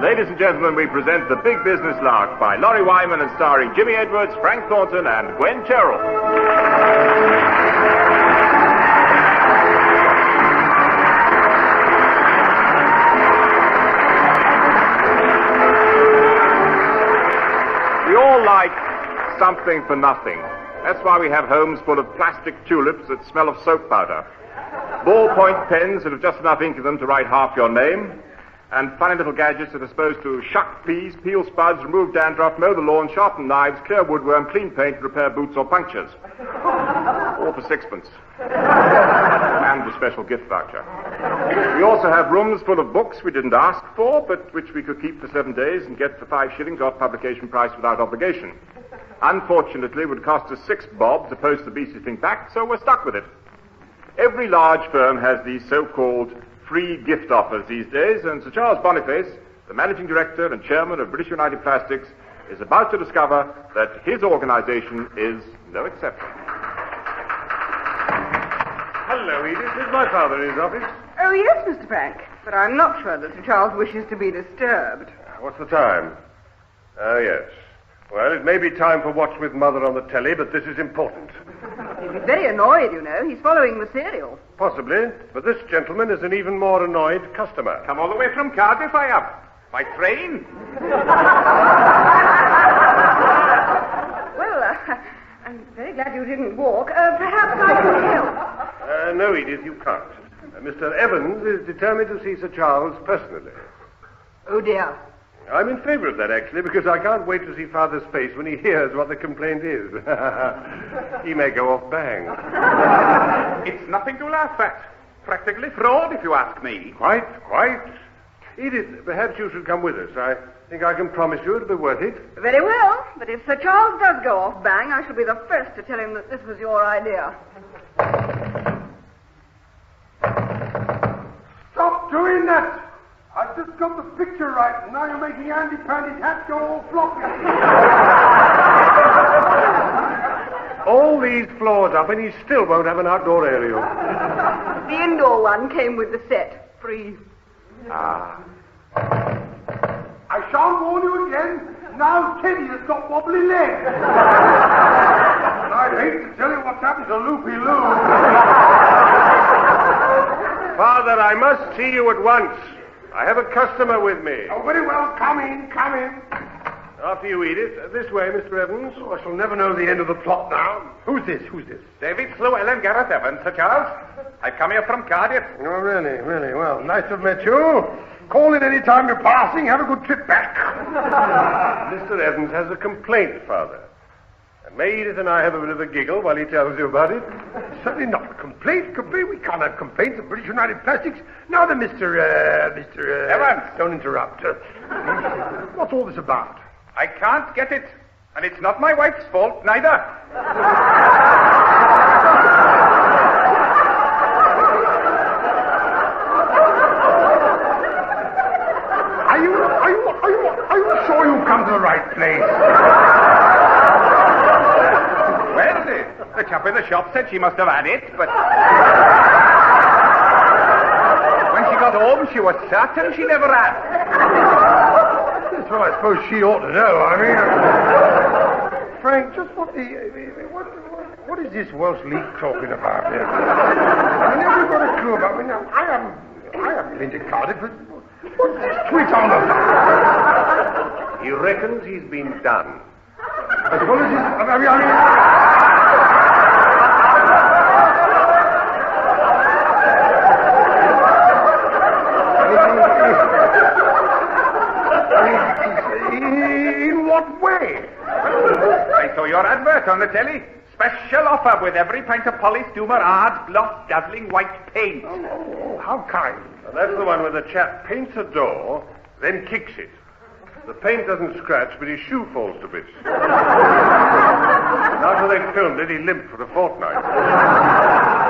Ladies and gentlemen, we present The Big Business Lark by Laurie Wyman and starring Jimmy Edwards, Frank Thornton, and Gwen Terrell. We all like something for nothing. That's why we have homes full of plastic tulips that smell of soap powder, ballpoint pens that have just enough ink in them to write half your name, and funny little gadgets that are supposed to shuck peas, peel spuds, remove dandruff, mow the lawn, sharpen knives, clear woodworm, clean paint, repair boots or punctures. All for sixpence. And a special gift voucher. We also have rooms full of books we didn't ask for, but which we could keep for 7 days and get for 5 shillings off publication price without obligation. Unfortunately, it would cost us 6 bob to post the beastly thing back, so we're stuck with it. Every large firm has these so-called free gift offers these days, and Sir Charles Boniface, the managing director and chairman of British United Plastics, is about to discover that his organization is no exception. Hello, Edith. Is my father in his office? Oh, yes, Mr. Frank. But I'm not sure that Sir Charles wishes to be disturbed. What's the time? Oh, yes. Well, it may be time for Watch with Mother on the telly, but this is important. He'll be very annoyed, you know. He's following the serial. Possibly, but this gentleman is an even more annoyed customer. Come all the way from Cardiff, I have. By train? Well, I'm very glad you didn't walk. Perhaps I could help. No, Edith, you can't. Mr. Evans is determined to see Sir Charles personally. Oh, dear. I'm in favor of that, actually, because I can't wait to see Father's face when he hears what the complaint is. He may go off bang. It's nothing to laugh at. Practically fraud, if you ask me. Quite. Edith, perhaps you should come with us. I think I can promise you it'll be worth it. Very well. But if Sir Charles does go off bang, I shall be the first to tell him that this was your idea. Stop doing that! I just got the picture right, and now you're making Andy Pandy's hat go all floppy. All these floors up, and he still won't have an outdoor aerial. The indoor one came with the set. Free. Ah. I shan't warn you again. Now Teddy has got wobbly legs. I'd hate to tell you what's happened to Loopy Loo. Father, I must see you at once. I have a customer with me. Oh, very well. Come in. After you, Edith. This way, Mr. Evans. Oh, I shall never know the end of the plot now. Who's this? David Slewell and Gareth Evans, Sir Charles. I've come here from Cardiff. Oh, really? Well, nice to have met you. Call in any time you're passing. Have a good trip back. Mr. Evans has a complaint, Father. And may Edith and I have a bit of a giggle while he tells you about it? Certainly not a complaint. We can't have complaints of British United Plastics. Now then, Mr. Evans. Don't interrupt. What's all this about? I can't get it. And it's not my wife's fault, neither. Are you sure you've come to the right place? Well, the chap in the shop said she must have had it, but when she got home, she was certain she never had. Yes, well, I suppose she ought to know. I mean, Frank, just what is this Welsh leak talking about here? I never got a clue about it. Now, I haven't been to Cardiff, but what's this twit on about? He reckons he's been done. As well as his... In what way? I saw your advert on the telly. Special offer with every pint of polished Doomer hard, gloss, dazzling white paint. Oh, how kind. And that's the one where the chap paints a door, then kicks it. The paint doesn't scratch, but his shoe falls to bits. After they filmed it, he limped for a fortnight.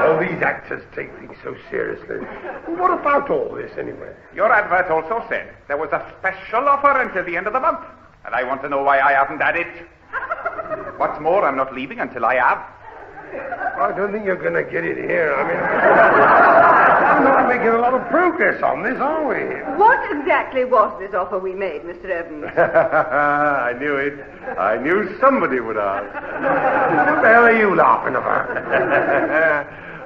Oh, these actors take things so seriously. Well, what about all this, anyway? Your advert also said there was a special offer until the end of the month. And I want to know why I haven't had it. What's more, I'm not leaving until I have. I don't think you're going to get it here. I mean, not making a lot of progress on this, are we? What exactly was this offer we made, Mr. Evans? I knew it. I knew somebody would ask. What the hell are you laughing about?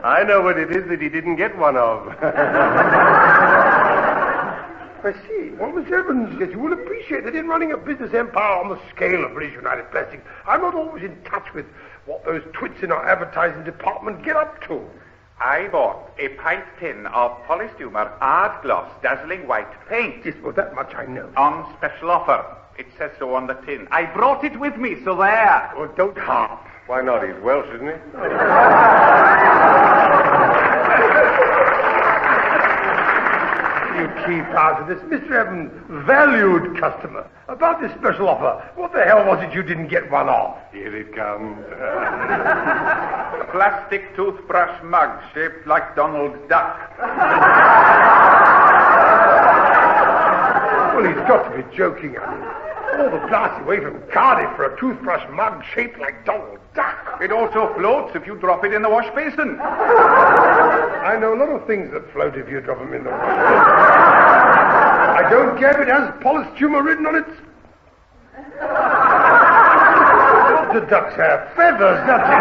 I know what it is that he didn't get one of. I see. Well, Mr. Evans, yes, you will appreciate that in running a business empire on the scale of British United Plastics, I'm not always in touch with what those twits in our advertising department get up to. I bought a pint tin of polished humour, hard gloss, dazzling white paint. Yes, well, that much I know. On special offer. It says so on the tin. I brought it with me, so there. Well, don't harp. Why not? He's Welsh, isn't he? You keep out of this. Mr. Evans, valued customer. About this special offer, what the hell was it you didn't get one of? Here it comes. Plastic toothbrush mug shaped like Donald Duck. Well, he's got to be joking. I mean, all the blast away from Cardiff for a toothbrush mug shaped like Donald Duck. It also floats if you drop it in the wash basin. I know a lot of things that float if you drop them in the water. I don't care if it has polished humour written on it. The ducks have feathers, that's it.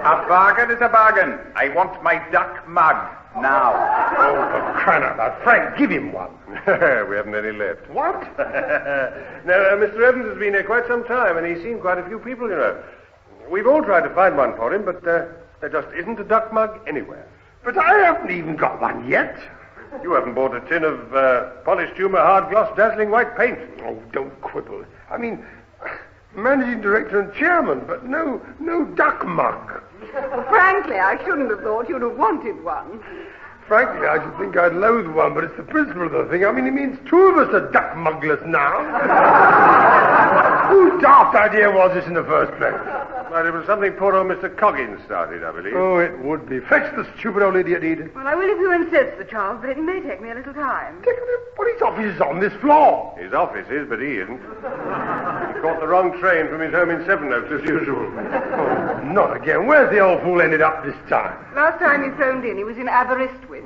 A bargain is a bargain. I want my duck mug now. Oh, for crying out loud. Frank, give him one. We haven't any left. What? Now, Mr. Evans has been here quite some time, and he's seen quite a few people, you know. We've all tried to find one for him, but there just isn't a duck mug anywhere. But I haven't even got one yet. You haven't bought a tin of polished humour, hard gloss, dazzling white paint. Oh, don't quibble. I mean, managing director and chairman, but no duck mug. Frankly, I shouldn't have thought you'd have wanted one. Frankly, I should think I'd loathe one, but it's the principle of the thing. I mean, it means two of us are duck mugless now. Whose daft idea was this in the first place? Well, it was something poor old Mr. Coggins started, I believe. Oh, it would be. Fetch the stupid old idiot, Edith. Well, I will if you insist, Sir Charles, but it may take me a little time. What his office is on this floor. His office is, but he isn't. He caught the wrong train from his home in Sevenoaks, as usual. Oh, not again. Where's the old fool ended up this time? Last time he phoned in, he was in Aberystwyth.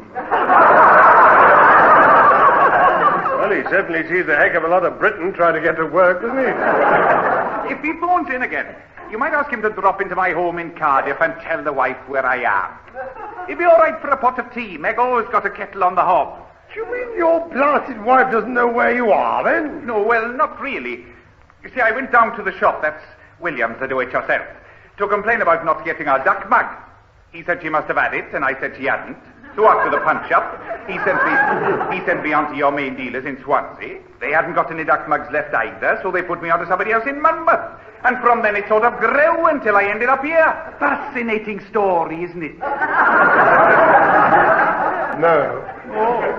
Well, he certainly sees a heck of a lot of Britain trying to get to work, doesn't he? If he phones in again, you might ask him to drop into my home in Cardiff and tell the wife where I am. He'd be all right for a pot of tea. Meg always got a kettle on the hob. Do you mean your blasted wife doesn't know where you are, then? No, well, not really. You see, I went down to the shop, that's Williams, the do-it-yourself, to complain about not getting our duck mug. He said she must have had it, and I said she hadn't. So after the punch-up, he sent me on to your main dealers in Swansea. They hadn't got any duck mugs left either, so they put me on to somebody else in Monmouth. And from then it sort of grew until I ended up here. Fascinating story, isn't it? No. Oh.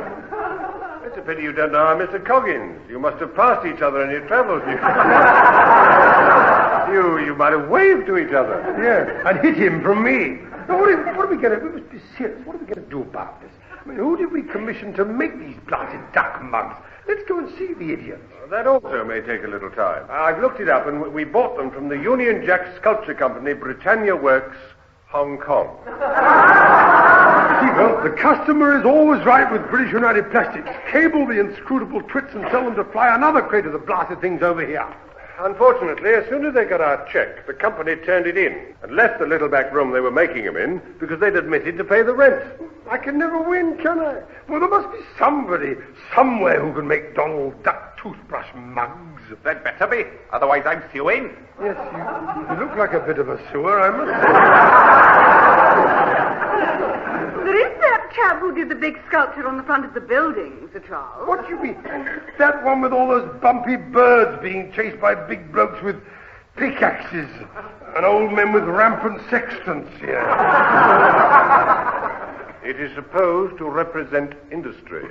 It's a pity you don't know our Mr. Coggins. You must have passed each other in your travels. You might have waved to each other. Yes, and hit him from me. Now, what are we going to... We must be serious. What are we going to do about this? I mean, who did we commission to make these blasted duck mugs? Let's go and see the idiots. That also may take a little time. I've looked it up, and we bought them from the Union Jack Sculpture Company, Britannia Works, Hong Kong. See, well, the customer is always right with British United Plastics. Cable the inscrutable twits and tell them to fly another crate of the blasted things over here. Unfortunately, as soon as they got our check, the company turned it in and left the little back room they were making them in because they'd admitted to pay the rent. I can never win, can I? Well, there must be somebody, somewhere, who can make Donald Duck toothbrush mugs. There'd better be, otherwise I'm suing. Yes, you look like a bit of a sewer, I must say. There is that chap who did the big sculpture on the front of the building, Sir Charles. What do you mean? That one with all those bumpy birds being chased by big blokes with pickaxes and old men with rampant sextants here. It is supposed to represent industry.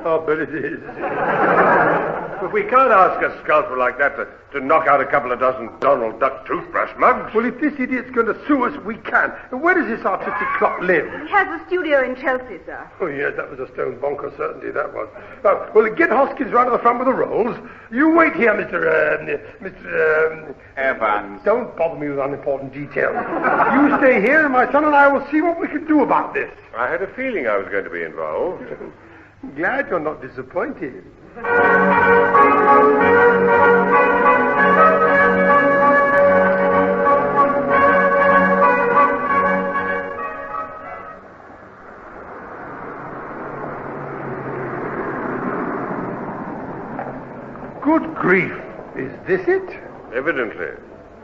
I'll bet it is. But we can't ask a sculptor like that to knock out a couple of dozen Donald Duck toothbrush mugs. Well, if this idiot's going to sue us, we can. And where does this artistic clock live? He has a studio in Chelsea, sir. Oh, yes, that was a stone bonker, certainly, that was. Well, get Hoskins right to the front with the rolls. You wait here, Mr. Evans. Don't bother me with unimportant details. You stay here, and my son and I will see what we can do about this. I had a feeling I was going to be involved. Glad you're not disappointed. Good grief. Is this it? Evidently.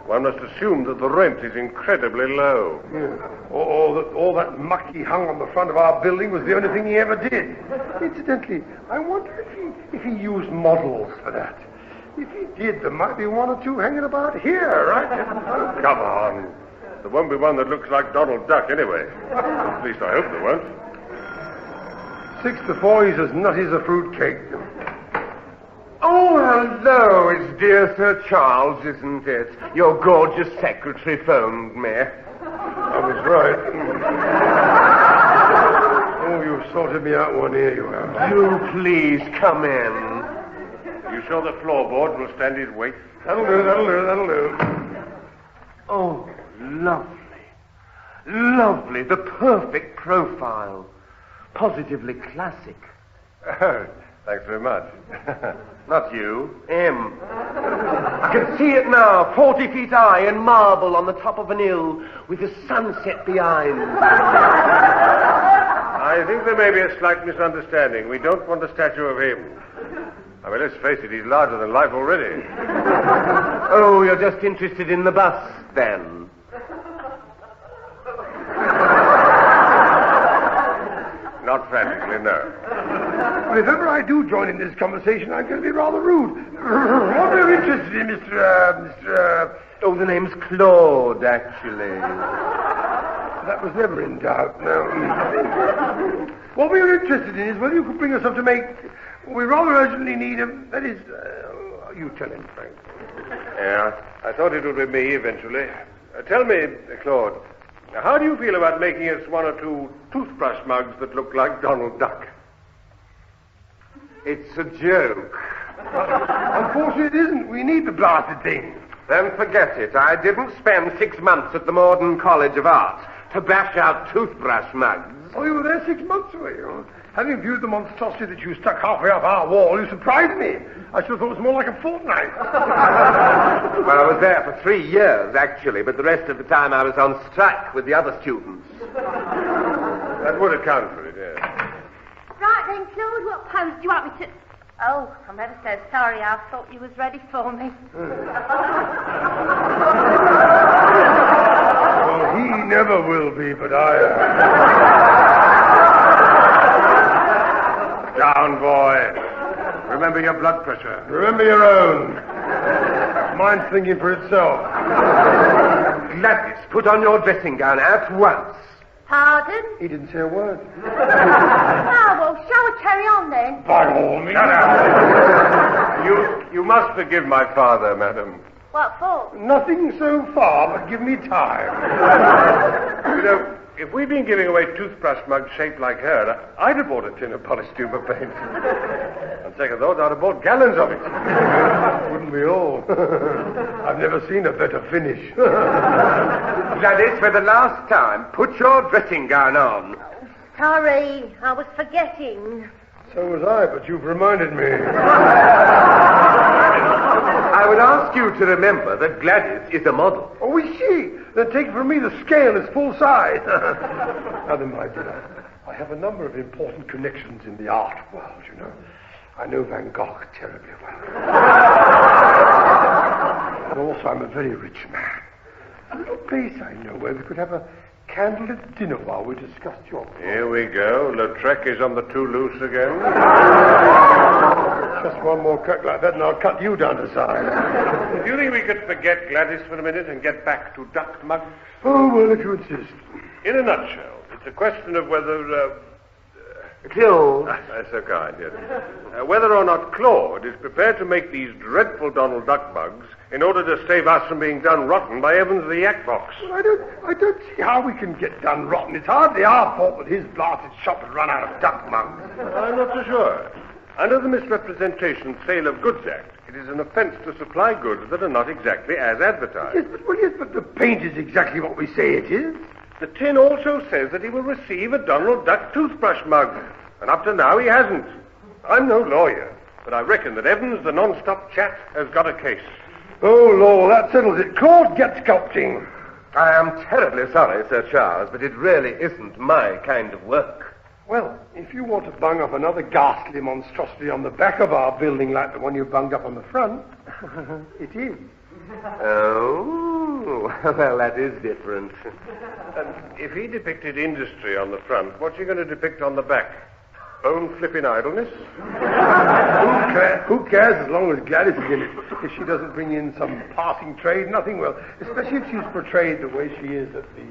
One must assume that the rent is incredibly low. Yeah. All that muck he hung on the front of our building was the only thing he ever did. Incidentally, I wonder if he used models for that. If he did, there might be one or two hanging about here, right? Come on. There won't be one that looks like Donald Duck anyway. At least I hope there won't. 6 to 4, he's as nutty as a fruit cake. Oh, hello, it's dear Sir Charles, isn't it? Your gorgeous secretary phoned me. I was right. Oh, you've sorted me out one ear, you have. Do please come in. You sure the floorboard will stand his weight? That'll do. Oh, lovely. Lovely, the perfect profile. Positively classic. Thanks very much. Not you, him. I can see it now, 40 feet high in marble on the top of an hill with the sunset behind. I think there may be a slight misunderstanding. We don't want a statue of him. I mean, let's face it, he's larger than life already. Oh, you're just interested in the bust, then? Not practically, no. But if ever I do join in this conversation, I'm going to be rather rude. What are you interested in, Mr. Oh, the name's Claude, actually. That was never in doubt, no. What we are interested in is whether you could bring us up to make... We rather urgently need him. That is... you tell him, Frank. Yeah, I thought it would be me eventually. Tell me, Claude, how do you feel about making us one or two toothbrush mugs that look like Donald Duck? It's a joke. Unfortunately, it isn't. We need the blasted thing. Then forget it. I didn't spend 6 months at the Morden College of Art to bash out toothbrush mugs. Oh, you were there 6 months, were you? Having viewed the monstrosity that you stuck halfway up our wall, you surprised me. I should have thought it was more like a fortnight. Well, I was there for 3 years, actually, but the rest of the time I was on strike with the other students. That would account for it, yes. Right then, Claude, what pose do you want me to... Oh, I'm ever so sorry. I thought you was ready for me. Well, he never will be, but I am. Down, boy. Remember your blood pressure. Remember your own. Mine's thinking for itself. Gladys, put on your dressing gown at once. Pardon? He didn't say a word. Oh, well, shall we carry on then? By all means. You must forgive my father, madam. What for? Nothing so far, but give me time. You know, if we'd been giving away toothbrush mugs shaped like her, I'd have bought a tin of polished tuber paint. On second thought, I'd have bought gallons of it. Wouldn't we all? I've never seen a better finish. Gladys, for the last time, put your dressing gown on. Sorry, I was forgetting. So was I, but you've reminded me. I would ask you to remember that Gladys is a model. Oh, is she? Then take from me the scale is full size. Now then, my dear, I have a number of important connections in the art world, you know. I know Van Gogh terribly well. And also, I'm a very rich man. A little place I know where we could have a candlelit dinner while we discussed your... Here we go. Lautrec is on the Toulouse again. Just one more cut like that and I'll cut you down to size. Do you think we could forget Gladys for a minute and get back to duck mugs? Oh, well, if you insist. In a nutshell, it's a question of whether... Claude. That's so kind, yes. Whether or not Claude is prepared to make these dreadful Donald Duck mugs in order to save us from being done rotten by Evans the Yak Box. I don't see how we can get done rotten. It's hardly our fault that his blasted shop has run out of duck mugs. I'm not so sure. Under the Misrepresentation Sale of Goods Act, it is an offence to supply goods that are not exactly as advertised. Yes, but the paint is exactly what we say it is. The tin also says that he will receive a Donald Duck toothbrush mug, and up to now he hasn't. I'm no lawyer, but I reckon that Evans, the non-stop chat, has got a case. Oh, Lord, that settles it. Claude, get sculpting. I am terribly sorry, Sir Charles, but it really isn't my kind of work. Well, if you want to bung up another ghastly monstrosity on the back of our building like the one you bunged up on the front, it is. Oh, well, that is different. If he depicted industry on the front, what's he going to depict on the back? Bone-flipping idleness? Who cares as long as Gladys is in it? If she doesn't bring in some passing trade, nothing will. Especially if she's portrayed the way she is at the...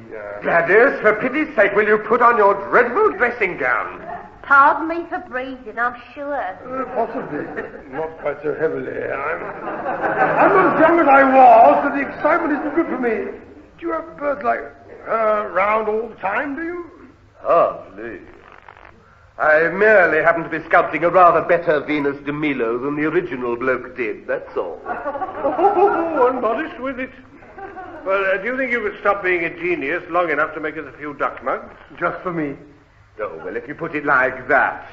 Gladys, for pity's sake, will you put on your dreadful dressing gown? Pardon me for breathing, I'm sure. Possibly. Not quite so heavily. I'm not as young as I was, so the excitement isn't good for me. Do you have birds like her around all the time, do you? Hardly. I merely happen to be sculpting a rather better Venus de Milo than the original bloke did, that's all. Oh, unmodest with it. Well, do you think you could stop being a genius long enough to make us a few duck mugs? Just for me. Oh, well, if you put it like that,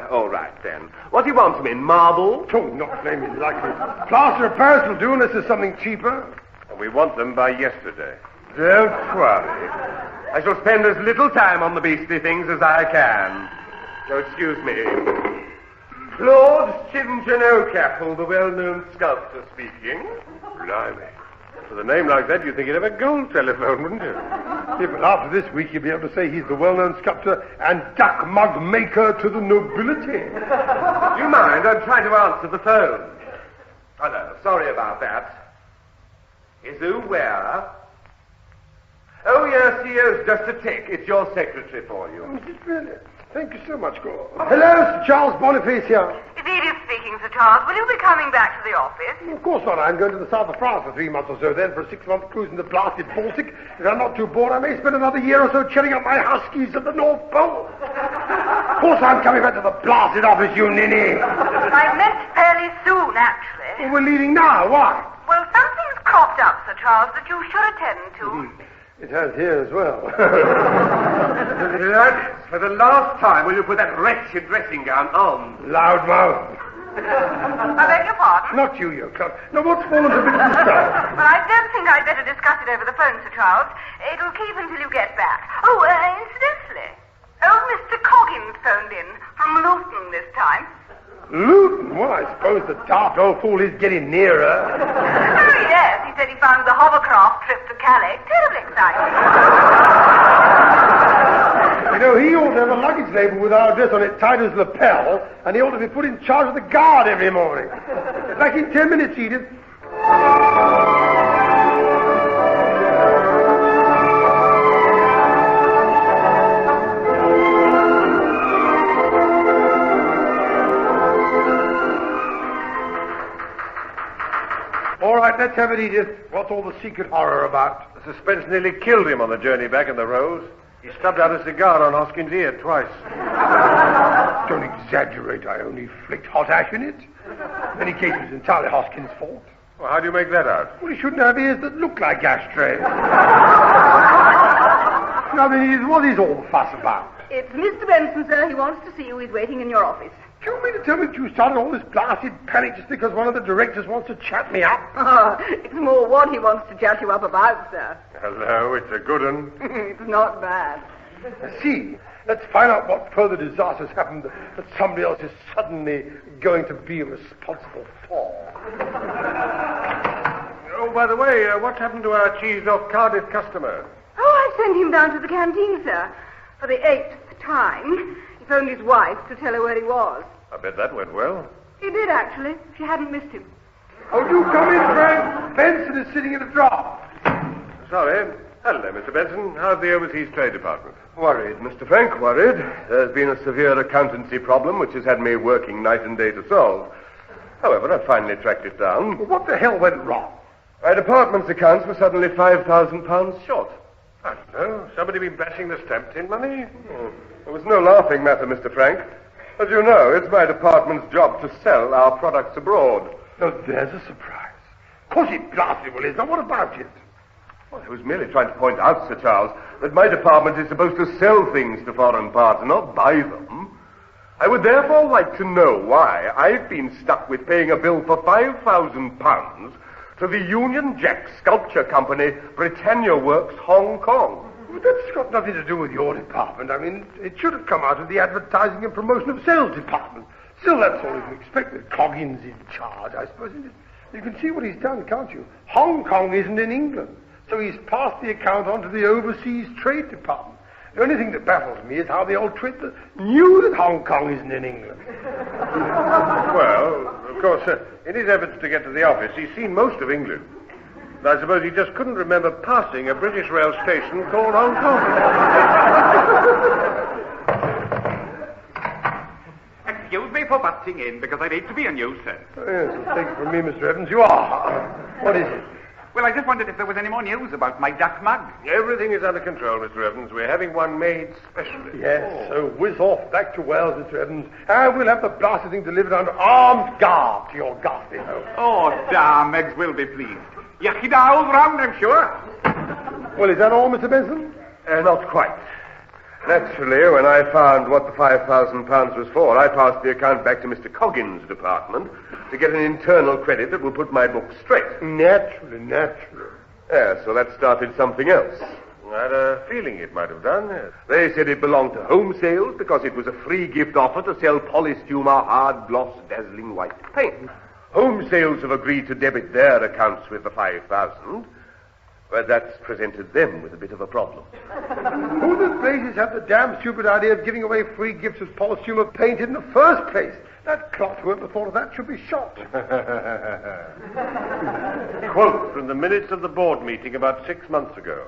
all right, then. What do you want them in, marble? Oh, not flaming likely. Plaster of Paris will do unless there's something cheaper. And we want them by yesterday. Don't worry. I shall spend as little time on the beastly things as I can. So excuse me. Claude Shinjanocapple, the well-known sculptor speaking. Blimey. With a name like that, you'd think he'd have a gold telephone, wouldn't you? Yeah, but after this week, you'll be able to say he's the well-known sculptor and duck mug maker to the nobility. Do you mind? I'm trying to answer the phone. Oh, no, sorry about that. Is who where? Oh, yes, he is. Just a tick. It's your secretary for you. Oh, is it really? Thank you so much, Claude. Hello, Sir Charles Boniface here. It's Edith speaking, Sir Charles. Will you be coming back to the office? Of course not. I'm going to the south of France for 3 months or so, then for a 6-month cruise in the blasted Baltic. If I'm not too bored, I may spend another year or so cheering up my huskies at the North Pole. Of course I'm coming back to the blasted office, you ninny. I meant fairly soon, actually. Well, we're leaving now. Why? Well, something's cropped up, Sir Charles, that you should attend to. It has here as well. Gladys, for the last time, will you put that wretched dressing gown on? Loudmouth. I beg your pardon? Not you, you clown. Now, what's fallen to bits and stuff? Well, I don't think I'd better discuss it over the phone, Sir Charles. It'll keep until you get back. Oh, incidentally, old Mr. Coggins phoned in from Luton this time. Luton? Well, I suppose the daft old fool is getting nearer. Oh, yes. He said he found the hovercraft trip to Calais terribly exciting. You know, he ought to have a luggage label with our address on it tied as lapel, and he ought to be put in charge of the guard every morning. Back in 10 minutes, Edith. All right, let's have it, Edith. What's all the secret horror about? The suspense nearly killed him on the journey back in the Rose. He stubbed out a cigar on Hoskins' ear twice. Don't exaggerate. I only flicked hot ash in it. In any case, it was entirely Hoskins' fault. Well, how do you make that out? Well, he shouldn't have ears that look like ashtrays. I mean, Edith, what is all the fuss about? It's Mr. Benson, sir. He wants to see you. He's waiting in your office. Do you mean to tell me that you started all this blasted panic just because one of the directors wants to chat me up? Oh, it's more what he wants to chat you up about, sir. Hello, it's a good one. It's not bad. See, let's find out what further disasters happened that somebody else is suddenly going to be responsible for. Oh, by the way, what happened to our cheesed-off Cardiff customer? Oh, I sent him down to the canteen, sir, for the 8th time. He phoned his wife to tell her where he was. I bet that went well. He did, actually. She hadn't missed him. Oh, do come in, Frank. Benson is sitting in a drop. Sorry. Hello, Mr. Benson. How's the Overseas Trade Department? Worried, Mr. Frank, worried. There's been a severe accountancy problem which has had me working night and day to solve. However, I finally tracked it down. Well, what the hell went wrong? My department's accounts were suddenly £5,000 short. I don't know. Somebody been bashing the stamped-in money? It was no laughing matter, Mr. Frank. As you know, it's my department's job to sell our products abroad. Now, there's a surprise. Of course it blasted well is. Now, what about it? Well, I was merely trying to point out, Sir Charles, that my department is supposed to sell things to foreign parts and not buy them. I would therefore like to know why I've been stuck with paying a bill for £5,000 to the Union Jack Sculpture Company, Britannia Works, Hong Kong. Well, that's got nothing to do with your department. I mean, it should have come out of the advertising and promotion of sales department. Still, that's all you can expect. That Coggins in charge, I suppose. You can see what he's done, can't you? Hong Kong isn't in England, so he's passed the account on to the Overseas Trade Department. The only thing that baffles me is how the old twit knew that Hong Kong isn't in England. Well, of course, in his efforts to get to the office, he's seen most of England. I suppose he just couldn't remember passing a British rail station called Hong Kong. Excuse me for butting in, because I'd hate to be a nuisance. Oh, yes, take it from me, Mr. Evans. You are. What is it? Well, I just wondered if there was any more news about my duck mug. Everything is under control, Mr. Evans. We're having one made specially. Yes, so whiz off back to Wales, Mr. Evans, and we'll have the blasted thing delivered under armed guard to your ghastly home. Oh, damn, Meggs will be pleased. Yucky all round, I'm sure. Well, is that all, Mr. Benson? Not quite. Naturally, when I found what the £5,000 was for, I passed the account back to Mr. Coggins' department to get an internal credit that will put my books straight. Naturally. Yeah, so that started something else. I had a feeling it might have done. Yes. They said it belonged to Home Sales because it was a free gift offer to sell polystumer, hard gloss, dazzling white paint. Home Sales have agreed to debit their accounts with the £5,000, but that's presented them with a bit of a problem. Who the blazes had the damn stupid idea of giving away free gifts of polystumer paint in the first place? That clot, whoever thought of that, should be shot. Quote from the minutes of the board meeting about 6 months ago.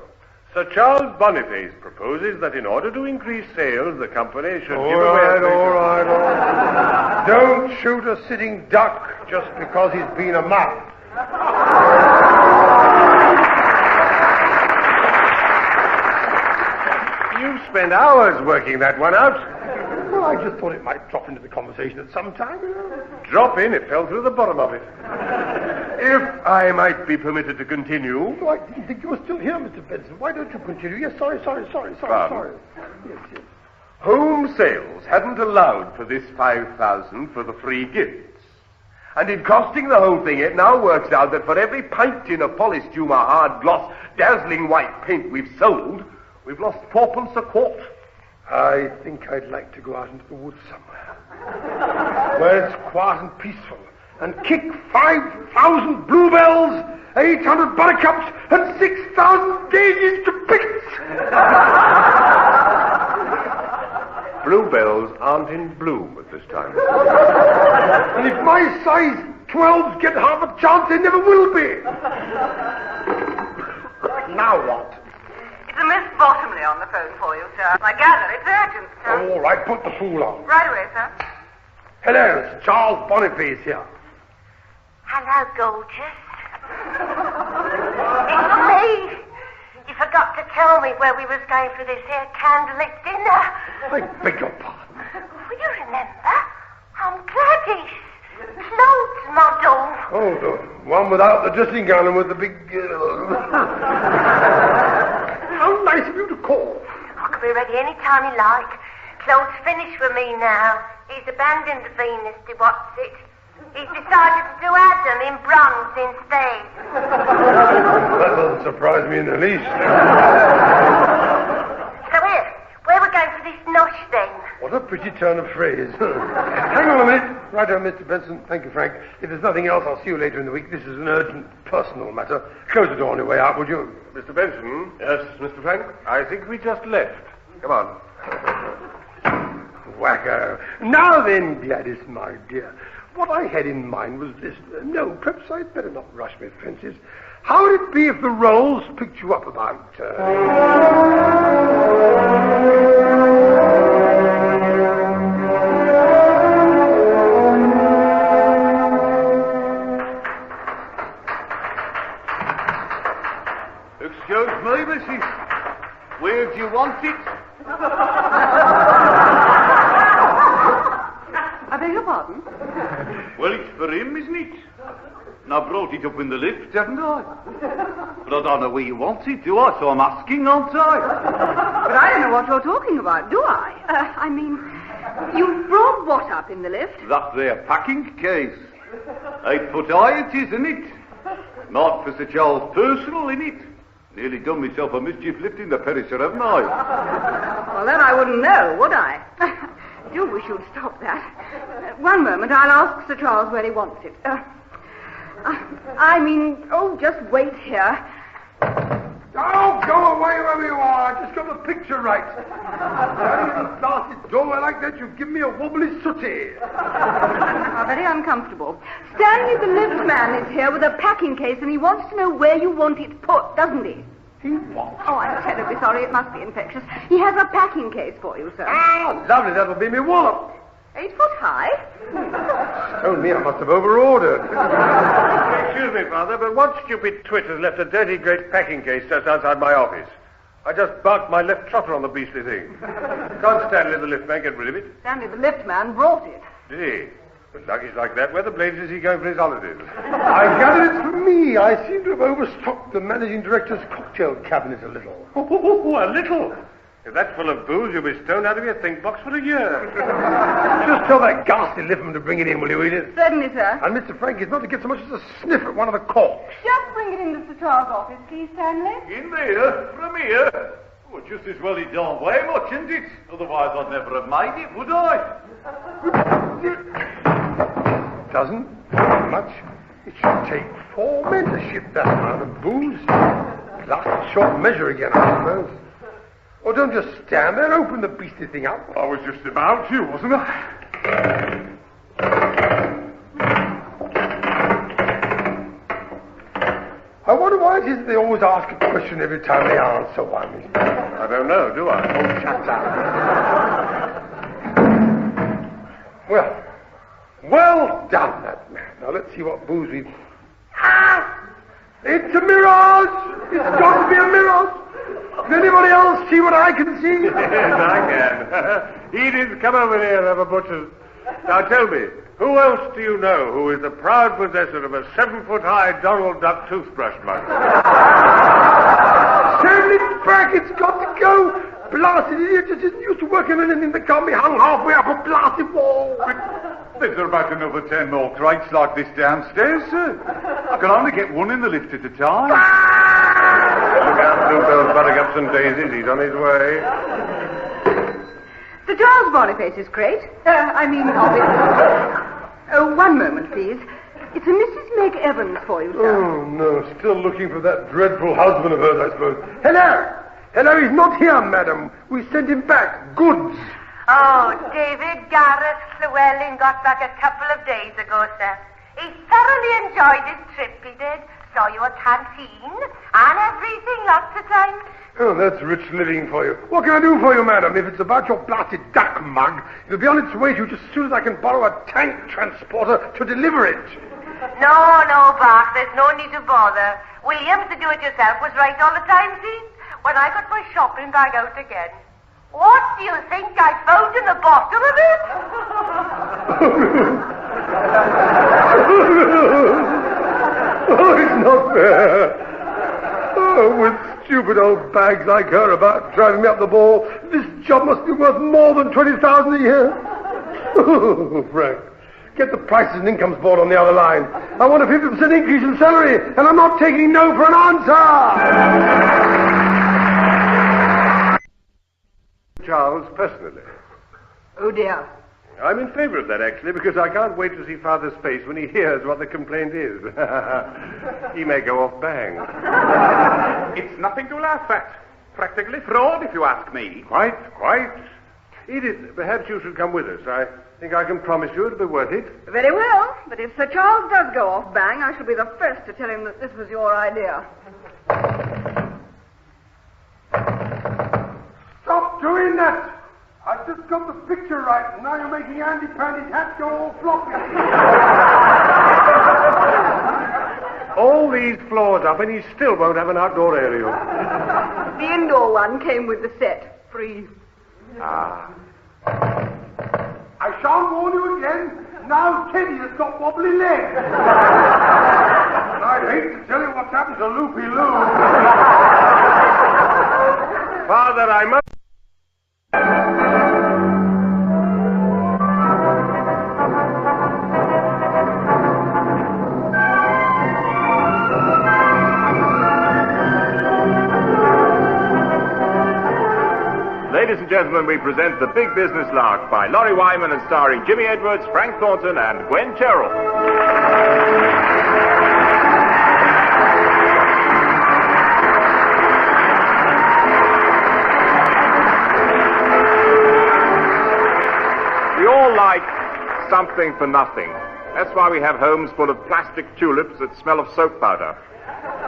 Sir Charles Boniface proposes that in order to increase sales, the company should give away... All right. Don't shoot a sitting duck just because he's been a mug. You spent hours working that one out. Well, I just thought it might drop into the conversation at some time. Drop in, it fell through the bottom of it. If I might be permitted to continue... Oh, I didn't think you were still here, Mr. Benson. Why don't you continue? Yes, sorry. Pardon? Yes. Home Sales hadn't allowed for this £5,000 for the free gifts. And in costing the whole thing, it now works out that for every pint tin of polystumer, hard gloss, dazzling white paint we've sold, we've lost 4p a quart. I think I'd like to go out into the woods somewhere, where it's quiet and peaceful, and kick 5,000 bluebells, 800 buttercups, and 6,000 daisies to bits. Bluebells aren't in bloom at this time. And if my size 12s get half a chance, they never will be. Now what? It's a Miss Bottomley on the phone for you, sir. I gather it's urgent, sir. All right, put the fool on. Right away, sir. Hello, it's Charles Boniface here. Hello, gorgeous. It's me. You forgot to tell me where we was going for this here candlelit dinner. I beg your pardon. Will you remember? I'm Gladys. Clothes model. Oh, the one without the dressing gown and with the big... How nice of you to call. I can be ready any time you like. Claude's finished with me now. He's abandoned the Venus de what's it. He's decided to do Adam in bronze instead. That doesn't surprise me in the least. So where we're going for this nosh then? What a pretty turn of phrase. Hang on a minute. Right on, Mr. Benson. Thank you, Frank. If there's nothing else, I'll see you later in the week. This is an urgent personal matter. Close the door on your way out, would you? Mr. Benson? Yes, Mr. Frank? I think we just left. Come on. Wacko. Now then, Gladys, my dear. What I had in mind was this. No, perhaps I'd better not rush my fences. How would it be if the Rolls picked you up about... my missus. Where do you want it? I beg your pardon? Well, it's for him, isn't it? And I brought it up in the lift, haven't I? But I don't know where you want it, do I? So I'm asking, aren't I? But I don't know what you're talking about, do I? I mean, you brought what up in the lift? That there packing case. 8 foot high it is, isn't it? Marked for Sir Charles personal, innit? Nearly done myself a mischief lifting the perisher, haven't I? Well, then I wouldn't know, would I? I do wish you'd stop that. One moment, I'll ask Sir Charles where he wants it. Just wait here. Oh, go away wherever you are. I just got the picture right. That blasted door like that, you've given me a wobbly sooty. How very uncomfortable. Stanley, the lift man, is here with a packing case, and he wants to know where you want it put, doesn't he? He what? Oh, I'm terribly sorry. It must be infectious. He has a packing case for you, sir. Ah, lovely. That'll be me wallop. 8 foot high? Told me I must have overordered. Excuse me, Father, but what stupid twit has left a dirty great packing case just outside my office? I just barked my left trotter on the beastly thing. Can't Stanley the lift man get rid of it? Stanley, the lift man, brought it. Did he? With luggage like that, where the blazes is he going for his holidays? I gather it's for me. I seem to have overstocked the managing director's cocktail cabinet a little. Oh, a little. If that's full of booze, you'll be stoned out of your think box for a year. Just tell that ghastly liftman to bring it in, will you, Edith? Certainly, sir. And Mr. Frank is not to get so much as a sniff at one of the corks. Just bring it into Sir Charles' office, please, Stanley. In there? From here? Oh, just as well it don't weigh much, isn't it? Otherwise I'd never have made it, would I? Doesn't much. It should take 4 men to ship that amount of booze. Last short measure again, I suppose. Oh, don't just stand there. Open the beastly thing up. I was just about to, wasn't I? I wonder why it is that they always ask a question every time they answer one. I don't know, do I? Oh, shut up. Well done, that man. Now, let's see what booze we've... Ah! It's a mirage! It's got to be a mirage! Can anybody else see what I can see? Yes, I can. Edith, come over here and have a butcher's. Now tell me, who else do you know who is the proud possessor of a 7-foot-high Donald Duck toothbrush mug? Send it back, it's got to go! Blasted idiot just isn't used to working on anything that can't be hung halfway up a blasted wall. Is there about another 10 more crates like this downstairs, sir? I can only get one in the lift at a time. Look out, Bluebell's buttercups and daisies. He's on his way. Sir Charles Boniface's crate. Office. Oh, one moment, please. It's a Mrs. Meg Evans for you, sir. Oh, no, still looking for that dreadful husband of hers, I suppose. Hello! Hello, he's not here, madam. We sent him back. Goods. Oh, David Garrett Llewellyn got back a couple of days ago, sir. He thoroughly enjoyed his trip, he did. Saw you at canteen and everything lots of times. Oh, that's rich living for you. What can I do for you, madam? If it's about your blasted duck mug, it'll be on its way to you just as soon as I can borrow a tank transporter to deliver it. No, Bach, there's no need to bother. Williams, the do-it-yourself, was right all the time, see? When I got my shopping bag out again. What do you think I found in the bottom of it? Oh, it's not fair. Oh, with stupid old bags like her about driving me up the ball, this job must be worth more than 20,000 a year. Oh, Frank, get the prices and incomes board on the other line. I want a 50% increase in salary, and I'm not taking no for an answer. Charles, personally. Oh, dear. I'm in favor of that, actually, because I can't wait to see Father's face when he hears what the complaint is. He may go off bang. It's nothing to laugh at. Practically fraud, if you ask me. Quite. Edith, perhaps you should come with us. I think I can promise you it'll be worth it. Very well, but if Sir Charles does go off bang, I shall be the first to tell him that this was your idea. Stop doing that! I just got the picture right, and now you're making Andy Pandy's hat go all floppy. All these floors up and he still won't have an outdoor aerial. The indoor one came with the set, free. Ah. I shan't warn you again. Now Teddy has got wobbly legs. And I'd hate to tell you what's happened to Loopy Loo. Father, I must... Ladies and gentlemen, we present The Big Business Lark by Laurie Wyman and starring Jimmy Edwards, Frank Thornton, and Gwen Terrell. We all like something for nothing. That's why we have homes full of plastic tulips that smell of soap powder,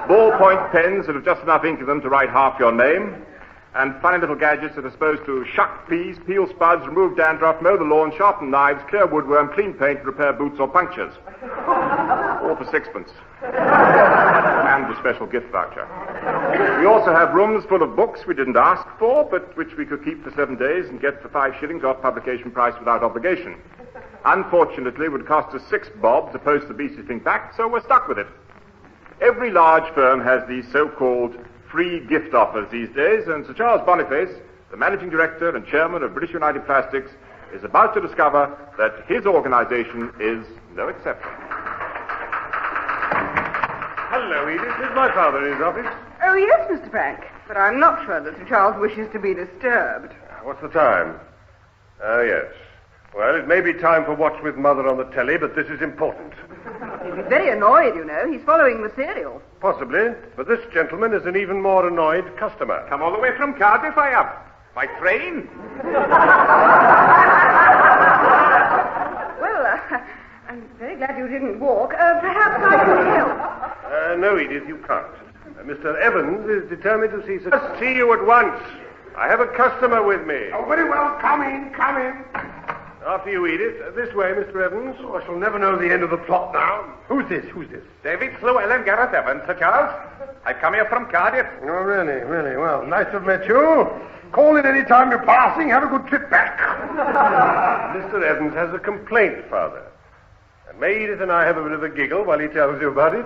ballpoint pens that have just enough ink in them to write half your name, and funny little gadgets that are supposed to shuck peas, peel spuds, remove dandruff, mow the lawn, sharpen knives, clear woodworm, clean paint, repair boots or punctures. All for sixpence. And a special gift voucher. We also have rooms full of books we didn't ask for, but which we could keep for 7 days and get for 5 shillings off publication price without obligation. Unfortunately, it would cost us 6 bob to post the beastly thing back, so we're stuck with it. Every large firm has these so-called free gift offers these days, and Sir Charles Boniface, the managing director and chairman of British United Plastics, is about to discover that his organization is no exception. Hello, Edith. Is my father in his office? Oh, yes, Mr. Frank. But I'm not sure that Sir Charles wishes to be disturbed. What's the time? Oh, yes. Well, it may be time for Watch with Mother on the telly, but this is important. He'd be very annoyed, you know. He's following the serial. Possibly, but this gentleman is an even more annoyed customer. Come all the way from Cardiff, I have. By train. Well, I'm very glad you didn't walk. Perhaps I could help. No, Edith, you can't. Mr. Evans is determined to see... I'll see you at once. I have a customer with me. Oh, very well. Come in, come in. After you, Edith. This way, Mr. Evans. Oh, I shall never know the end of the plot now. Who's this? Who's this? David Slewell and Gareth Evans, Sir Charles. I've come here from Cardiff. Oh, really, really. Well, nice to have met you. Call in any time you're passing. Have a good trip back. Mr. Evans has a complaint, Father. And may Edith and I have a bit of a giggle while he tells you about it?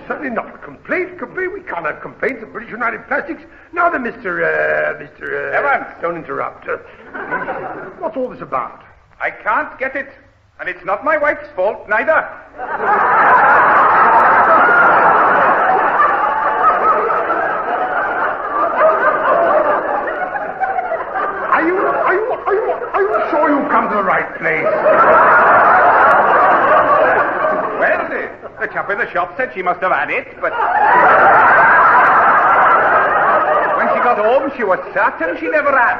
Certainly not a complaint. We can't have complaints of British United Plastics. Now then, Mr. Evans. Don't interrupt. What's all this about? I can't get it. And it's not my wife's fault, neither. Are you sure you've come to the right place? Well, the chap in the shop said she must have had it, but... when she got home, she was certain she never had.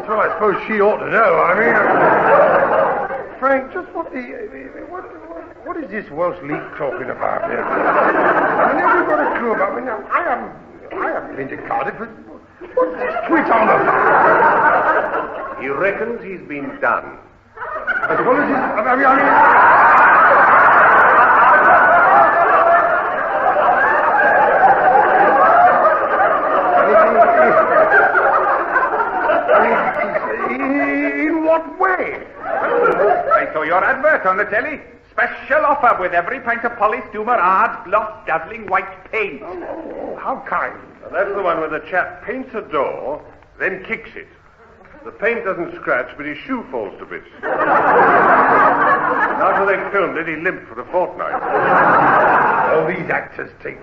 Well, I suppose she ought to know. I mean, Frank, just what is this Welsh leak talking about here? I never got a clue about. I mean, I haven't been to Cardiff. But what's this twit on about? He reckons he's been done. As well as his. I mean. In what way? I saw your advert on the telly. Special offer with every pint of polished Doomer hard, gloss, dazzling white paint. Oh, how kind. And that's the one where the chap paints a door, then kicks it. The paint doesn't scratch, but his shoe falls to bits. After they filmed it, he limped for a fortnight. All these actors take